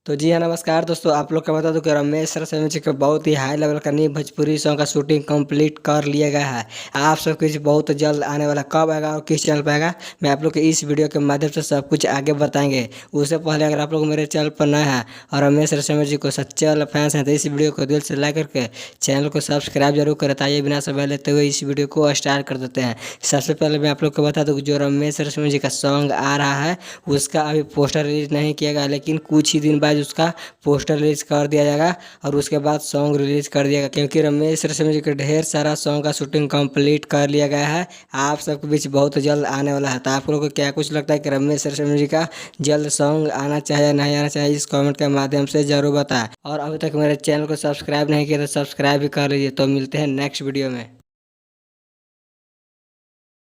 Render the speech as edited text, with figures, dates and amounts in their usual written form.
तो जी हाँ, नमस्कार दोस्तों। आप लोग को बता दूं कि रमेश रसायन जी का बहुत ही हाई लेवल का न्यू भोजपुरी सॉन्ग का शूटिंग कंप्लीट कर लिया गया है। आप सब कुछ बहुत जल्द आने वाला, कब आएगा और किस चैनल पे आएगा, मैं आप लोग के इस वीडियो के माध्यम से सब कुछ आगे बताएंगे। उससे पहले अगर आप लोग मेरे चैनल पर नए हैं और रमेश रसायन जी को सच्चे वाला फैंस हैं तो इस वीडियो को दिल से लाइक करके चैनल को सब्सक्राइब जरूर करें। ताइए बिना समय लेते हुए इस वीडियो को स्टार्ट कर देते हैं। सबसे पहले मैं आप लोग को बता दूँ कि जो रमेश रसायन जी का सॉन्ग आ रहा है उसका अभी पोस्टर रिलीज नहीं किया गया, लेकिन कुछ ही दिन बाद उसका पोस्टर रिलीज कर दिया जाएगा और उसके बाद सॉन्ग रिलीज कर दिया जाएगा, क्योंकि रमेश रसायन जी के ढेर सारा सॉन्ग का शूटिंग कंप्लीट कर लिया गया है। आप सबके बीच बहुत जल्द आने वाला है। तो आप लोगों को क्या कुछ लगता है कि रमेश रसायन जी का जल्द सॉन्ग आना चाहिए या नहीं आना चाहिए, इस कमेंट के माध्यम से जरूर बताएं। और अभी तक मेरे चैनल को सब्सक्राइब नहीं किया तो सब्सक्राइब भी कर लीजिए। तो मिलते हैं नेक्स्ट वीडियो में।